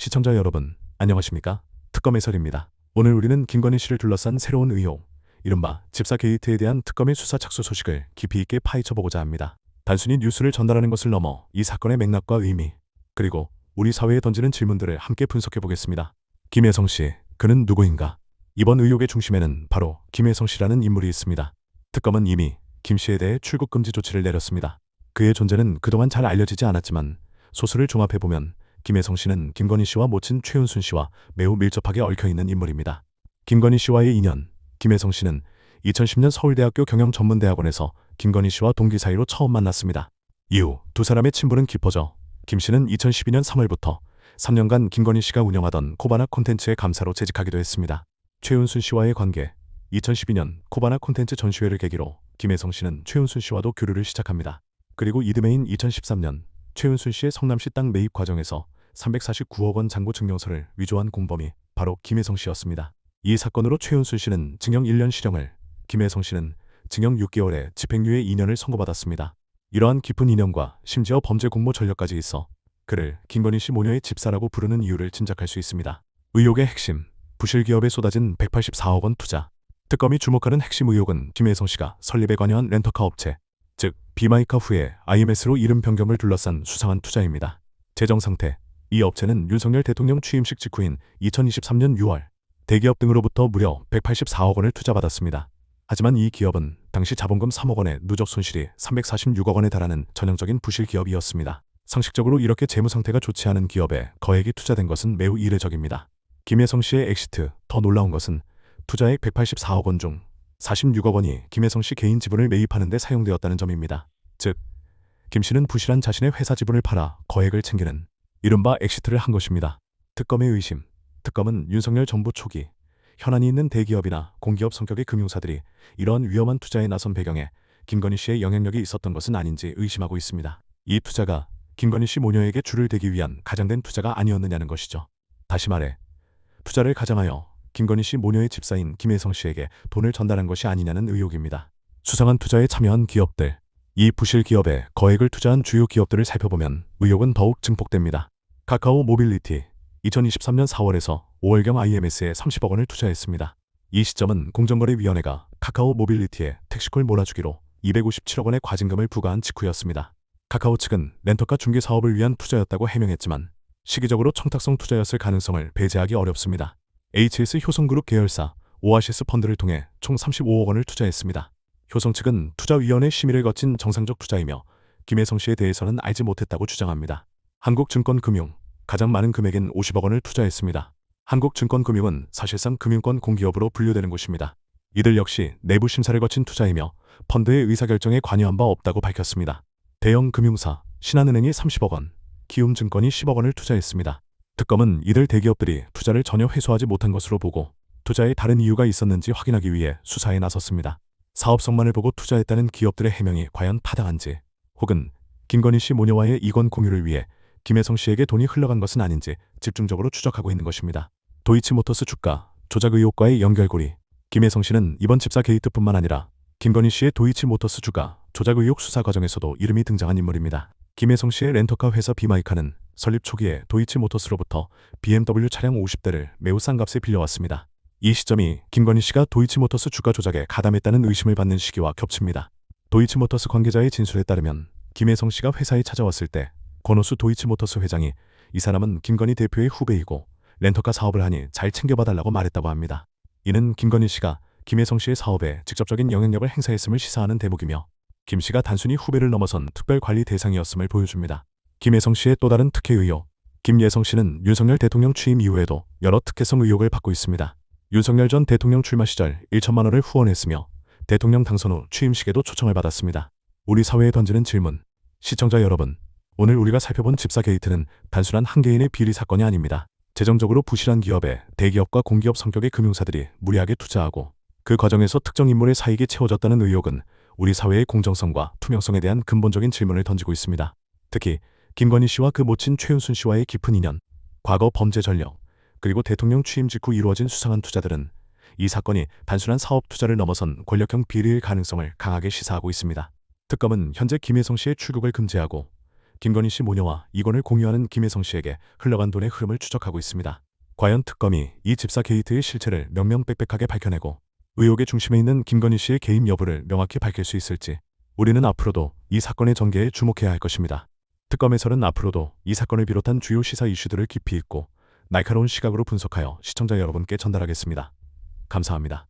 시청자 여러분, 안녕하십니까? 특검 해설입니다. 오늘 우리는 김건희 씨를 둘러싼 새로운 의혹, 이른바 집사 게이트에 대한 특검의 수사 착수 소식을 깊이 있게 파헤쳐보고자 합니다. 단순히 뉴스를 전달하는 것을 넘어 이 사건의 맥락과 의미, 그리고 우리 사회에 던지는 질문들을 함께 분석해보겠습니다. 김혜성 씨, 그는 누구인가? 이번 의혹의 중심에는 바로 김혜성 씨라는 인물이 있습니다. 특검은 이미 김 씨에 대해 출국 금지 조치를 내렸습니다. 그의 존재는 그동안 잘 알려지지 않았지만 소수를 종합해보면 김혜성 씨는 김건희 씨와 모친 최은순 씨와 매우 밀접하게 얽혀있는 인물입니다. 김건희 씨와의 인연, 김혜성 씨는 2010년 서울대학교 경영전문대학원에서 김건희 씨와 동기 사이로 처음 만났습니다. 이후 두 사람의 친분은 깊어져 김 씨는 2012년 3월부터 3년간 김건희 씨가 운영하던 코바나 콘텐츠의 감사로 재직하기도 했습니다. 최은순 씨와의 관계, 2012년 코바나 콘텐츠 전시회를 계기로 김혜성 씨는 최은순 씨와도 교류를 시작합니다. 그리고 이듬해인 2013년 최은순 씨의 성남시 땅 매입 과정에서 349억 원 잔고 증명서를 위조한 공범이 바로 김혜성 씨였습니다. 이 사건으로 최은순 씨는 징역 1년 실형을, 김혜성 씨는 징역 6개월에 집행유예 2년을 선고받았습니다. 이러한 깊은 인연과 심지어 범죄 공모 전력까지 있어 그를 김건희 씨 모녀의 집사라고 부르는 이유를 짐작할 수 있습니다. 의혹의 핵심, 부실 기업에 쏟아진 184억 원 투자. 특검이 주목하는 핵심 의혹은 김혜성 씨가 설립에 관여한 렌터카 업체, 즉 비마이카 후에 IMS로 이름 변경을 둘러싼 수상한 투자입니다. 재정 상태, 이 업체는 윤석열 대통령 취임식 직후인 2023년 6월 대기업 등으로부터 무려 184억 원을 투자받았습니다. 하지만 이 기업은 당시 자본금 3억 원의 누적 손실이 346억 원에 달하는 전형적인 부실 기업이었습니다. 상식적으로 이렇게 재무 상태가 좋지 않은 기업에 거액이 투자된 것은 매우 이례적입니다. 김혜성 씨의 엑시트, 더 놀라운 것은 투자액 184억 원 중 46억 원이 김혜성 씨 개인 지분을 매입하는 데 사용되었다는 점입니다. 즉, 김 씨는 부실한 자신의 회사 지분을 팔아 거액을 챙기는 이른바 엑시트를 한 것입니다. 특검의 의심, 특검은 윤석열 정부 초기 현안이 있는 대기업이나 공기업 성격의 금융사들이 이러한 위험한 투자에 나선 배경에 김건희 씨의 영향력이 있었던 것은 아닌지 의심하고 있습니다. 이 투자가 김건희 씨 모녀에게 줄을 대기 위한 가장된 투자가 아니었느냐는 것이죠. 다시 말해, 투자를 가장하여 김건희 씨 모녀의 집사인 김혜성 씨에게 돈을 전달한 것이 아니냐는 의혹입니다. 수상한 투자에 참여한 기업들, 이 부실 기업에 거액을 투자한 주요 기업들을 살펴보면 의혹은 더욱 증폭됩니다. 카카오 모빌리티, 2023년 4월에서 5월경 IMS에 30억 원을 투자했습니다. 이 시점은 공정거래위원회가 카카오 모빌리티에 택시콜 몰아주기로 257억 원의 과징금을 부과한 직후였습니다. 카카오 측은 렌터카 중개 사업을 위한 투자였다고 해명했지만 시기적으로 청탁성 투자였을 가능성을 배제하기 어렵습니다. HS 효성그룹 계열사 오아시스 펀드를 통해 총 35억 원을 투자했습니다. 효성 측은 투자위원회 심의를 거친 정상적 투자이며 김혜성 씨에 대해서는 알지 못했다고 주장합니다. 한국증권금융, 가장 많은 금액인 50억 원을 투자했습니다. 한국증권금융은 사실상 금융권 공기업으로 분류되는 곳입니다. 이들 역시 내부 심사를 거친 투자이며 펀드의 의사결정에 관여한 바 없다고 밝혔습니다. 대형 금융사 신한은행이 30억 원, 키움증권이 10억 원을 투자했습니다. 특검은 이들 대기업들이 투자를 전혀 회수하지 못한 것으로 보고 투자에 다른 이유가 있었는지 확인하기 위해 수사에 나섰습니다. 사업성만을 보고 투자했다는 기업들의 해명이 과연 타당한지, 혹은 김건희 씨 모녀와의 이권 공유를 위해 김혜성 씨에게 돈이 흘러간 것은 아닌지 집중적으로 추적하고 있는 것입니다. 도이치모터스 주가 조작 의혹과의 연결고리. 김혜성 씨는 이번 집사 게이트뿐만 아니라 김건희 씨의 도이치모터스 주가 조작 의혹 수사 과정에서도 이름이 등장한 인물입니다. 김혜성 씨의 렌터카 회사 비마이카는 설립 초기에 도이치모터스로부터 BMW 차량 50대를 매우 싼 값에 빌려왔습니다. 이 시점이 김건희 씨가 도이치모터스 주가 조작에 가담했다는 의심을 받는 시기와 겹칩니다. 도이치모터스 관계자의 진술에 따르면 김혜성 씨가 회사에 찾아왔을 때 권오수 도이치모터스 회장이 이 사람은 김건희 대표의 후배이고 렌터카 사업을 하니 잘 챙겨봐달라고 말했다고 합니다. 이는 김건희 씨가 김혜성 씨의 사업에 직접적인 영향력을 행사했음을 시사하는 대목이며 김 씨가 단순히 후배를 넘어선 특별관리 대상이었음을 보여줍니다. 김혜성 씨의 또 다른 특혜 의혹. 김예성 씨는 윤석열 대통령 취임 이후에도 여러 특혜성 의혹을 받고 있습니다. 윤석열 전 대통령 출마 시절 1천만 원을 후원했으며 대통령 당선 후 취임식에도 초청을 받았습니다. 우리 사회에 던지는 질문. 시청자 여러분, 오늘 우리가 살펴본 집사 게이트는 단순한 한 개인의 비리 사건이 아닙니다. 재정적으로 부실한 기업에 대기업과 공기업 성격의 금융사들이 무리하게 투자하고 그 과정에서 특정 인물의 사익이 채워졌다는 의혹은 우리 사회의 공정성과 투명성에 대한 근본적인 질문을 던지고 있습니다. 특히 김건희 씨와 그 모친 최은순 씨와의 깊은 인연, 과거 범죄 전력, 그리고 대통령 취임 직후 이루어진 수상한 투자들은 이 사건이 단순한 사업 투자를 넘어선 권력형 비리의 가능성을 강하게 시사하고 있습니다. 특검은 현재 김혜성 씨의 출국을 금지하고 김건희 씨 모녀와 이권을 공유하는 김혜성 씨에게 흘러간 돈의 흐름을 추적하고 있습니다. 과연 특검이 이 집사 게이트의 실체를 명명백백하게 밝혀내고 의혹의 중심에 있는 김건희 씨의 개입 여부를 명확히 밝힐 수 있을지 우리는 앞으로도 이 사건의 전개에 주목해야 할 것입니다. 특검에서는 앞으로도 이 사건을 비롯한 주요 시사 이슈들을 깊이 있고 날카로운 시각으로 분석하여 시청자 여러분께 전달하겠습니다. 감사합니다.